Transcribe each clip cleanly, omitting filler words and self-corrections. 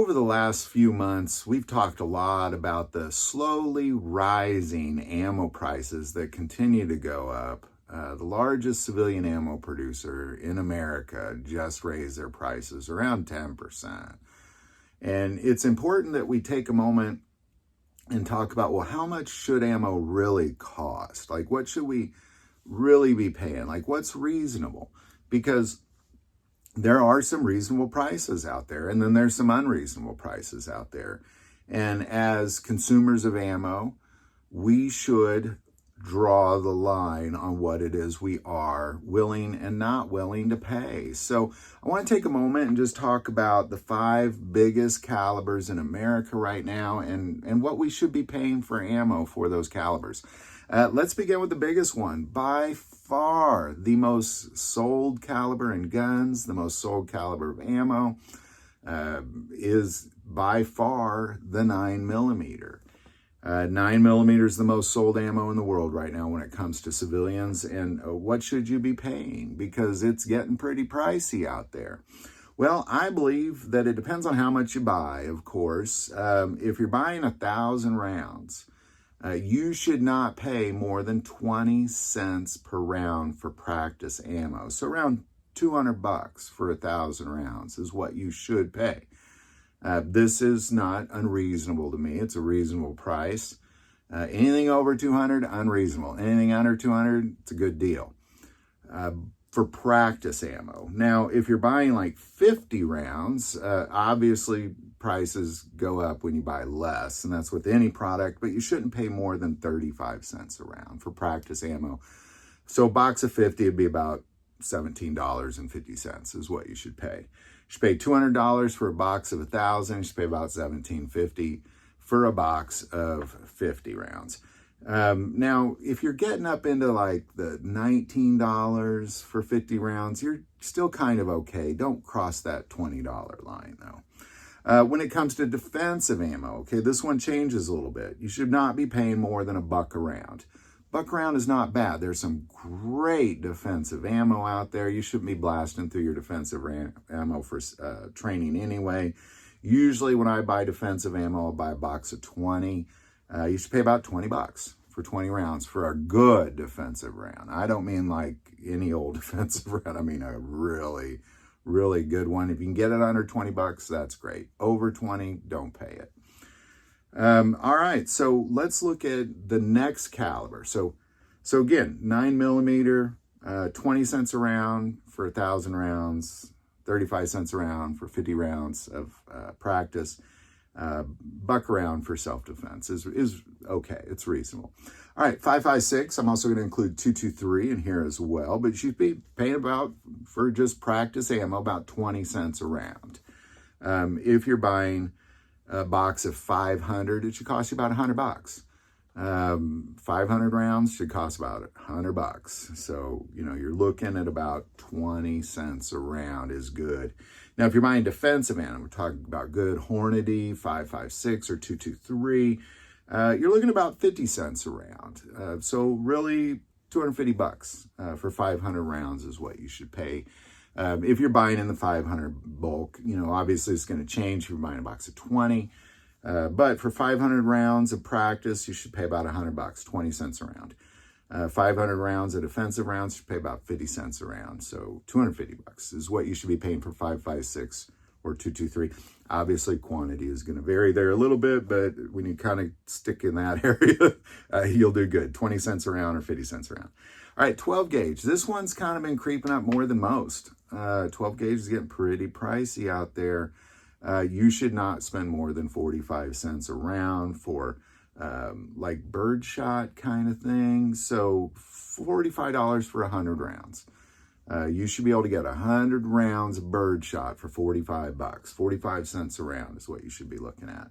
over the last few months, we've talked a lot about the slowly rising ammo prices that continue to go up. The largest civilian ammo producer in America just raised their prices around 10%. And it's important that we take a moment and talk about, well, how much should ammo really cost? Like, what should we really be paying? Like, what's reasonable? Because there are some reasonable prices out there, and then there's some unreasonable prices out there. And as consumers of ammo, we should draw the line on what it is we are willing and not willing to pay. So I want to take a moment and just talk about the 5 biggest calibers in America right now and what we should be paying for ammo for those calibers. Let's begin with the biggest one. By far, the most sold caliber in guns, the most sold caliber of ammo, is by far the 9mm. 9mm is the most sold ammo in the world right now when it comes to civilians. And what should you be paying? Because it's getting pretty pricey out there. Well, I believe that it depends on how much you buy, of course. If you're buying 1,000 rounds, you should not pay more than 20 cents per round for practice ammo. So around $200 for 1,000 rounds is what you should pay. This is not unreasonable to me. It's a reasonable price. Anything over 200, unreasonable. Anything under 200, it's a good deal. For practice ammo. Now, if you're buying like 50 rounds, obviously prices go up when you buy less, and that's with any product, but you shouldn't pay more than 35 cents a round for practice ammo. So a box of 50 would be about $17.50 is what you should pay. You should pay $200 for a box of 1,000. You should pay about $17.50 for a box of 50 rounds. Now, if you're getting up into like the $19 for 50 rounds, you're still kind of okay. Don't cross that $20 line though. When it comes to defensive ammo, okay, this one changes a little bit. You should not be paying more than $1 a round. $1 a round is not bad. There's some great defensive ammo out there. You shouldn't be blasting through your defensive ammo for training anyway. Usually when I buy defensive ammo, I'll buy a box of 20. You should pay about $20 for 20 rounds for a good defensive round. I don't mean like any old defensive round. I mean a really, really good one. If you can get it under $20, that's great. Over 20, don't pay it. All right, so let's look at the next caliber. So again, 9mm, 20 cents a round for 1,000 rounds, 35 cents a round for 50 rounds of practice. $1 a round for self-defense is okay. It's reasonable. All right, 5.56. I'm also going to include 223 in here as well, but you should be paying about, for just practice ammo, about 20 cents a round. If you're buying a box of 500, it should cost you about $100. 500 rounds should cost about $100. So, you're looking at about 20 cents a round is good. Now, if you're buying defensive ammo, we're talking about good Hornady, 5.56 or 223, you're looking at about 50 cents a round. So really $250 for 500 rounds is what you should pay. If you're buying in the 500 bulk, obviously it's going to change if you're buying a box of 20. But for 500 rounds of practice, you should pay about $100, 20 cents a round. 500 rounds of defensive rounds, you should pay about 50 cents a round. So $250 is what you should be paying for 5.56 or 223. Obviously, quantity is going to vary there a little bit, but when you kind of stick in that area, you'll do good. 20 cents a round or 50 cents a round. All right, 12 gauge. This one's kind of been creeping up more than most. 12 gauge is getting pretty pricey out there. You should not spend more than 45 cents a round for like birdshot kind of thing. So $45 for 100 rounds. You should be able to get 100 rounds of birdshot for $45. 45 cents a round is what you should be looking at.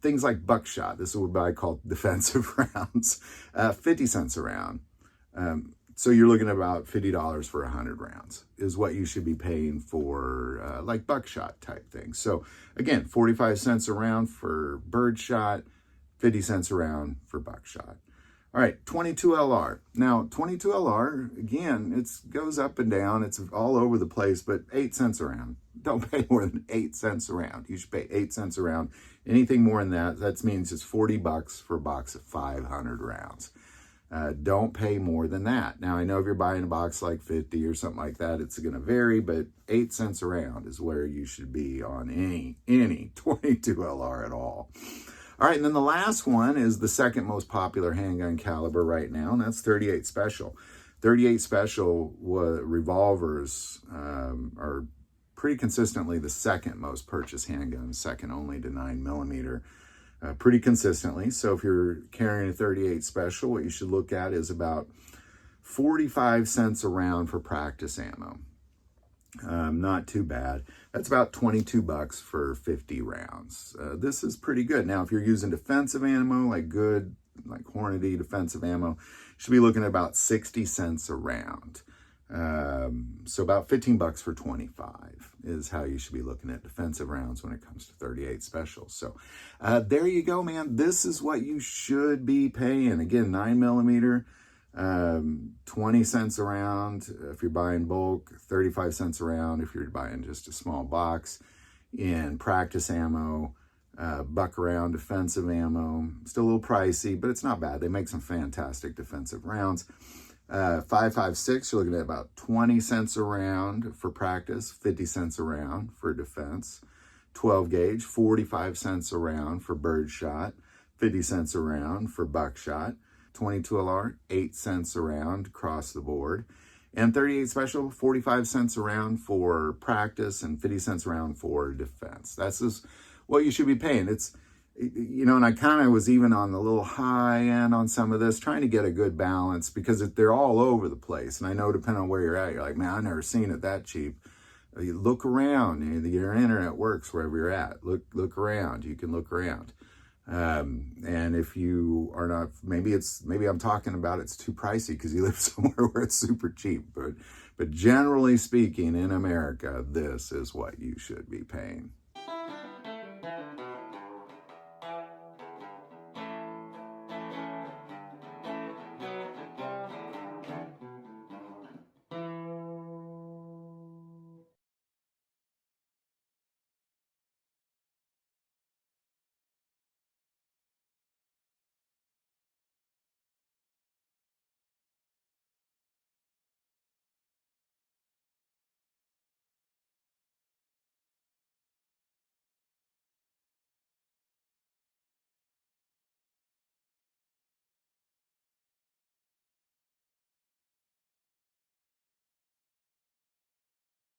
Things like buckshot, this is what I call defensive rounds, 50 cents a round. So you're looking at about $50 for 100 rounds is what you should be paying for like buckshot type things. So again, 45 cents a round for birdshot, 50 cents a round for buckshot. All right, 22 LR. Now, 22 LR, again, it goes up and down. It's all over the place, but 8 cents a round. don't pay more than 8 cents a round. You should pay 8 cents a round. Anything more than that, that means it's $40 for a box of 500 rounds. Don't pay more than that. Now, I know if you're buying a box like 50 or something like that, it's going to vary, but 8 cents a round is where you should be on any 22 LR at all. All right, and then the last one is the second most popular handgun caliber right now, and that's 38 Special. 38 Special revolvers are pretty consistently the second most purchased handgun, second only to 9mm. Pretty consistently. So if you're carrying a 38 Special, what you should look at is about 45 cents a round for practice ammo. Not too bad. That's about $22 for 50 rounds. This is pretty good. Now, if you're using defensive ammo, like good, like Hornady defensive ammo, you should be looking at about 60 cents a round. So about $15 for 25 is how you should be looking at defensive rounds when it comes to 38 Specials. So there you go, man. This is what you should be paying. Again, 9mm, 20 cents a round if you're buying bulk, 35 cents a round if you're buying just a small box. In practice ammo, buck around defensive ammo, still a little pricey, but it's not bad. They make some fantastic defensive rounds. 5.56, you're looking at about 20 cents a round for practice, 50 cents a round for defense. 12 gauge, 45 cents a round for birdshot, 50 cents a round for buckshot. 22 LR, 8 cents a round across the board. And 38 Special, 45 cents a round for practice and 50 cents a round for defense. That's just what you should be paying. It's, you know, and I kind of was even on the little high end on some of this, trying to get a good balance because they're all over the place. And I know depending on where you're at, you're like, man, I've never seen it that cheap. You look around, your internet works wherever you're at. Look around, you can look around. And if you are not, maybe I'm talking about it's too pricey because you live somewhere where it's super cheap. But generally speaking, in America, this is what you should be paying.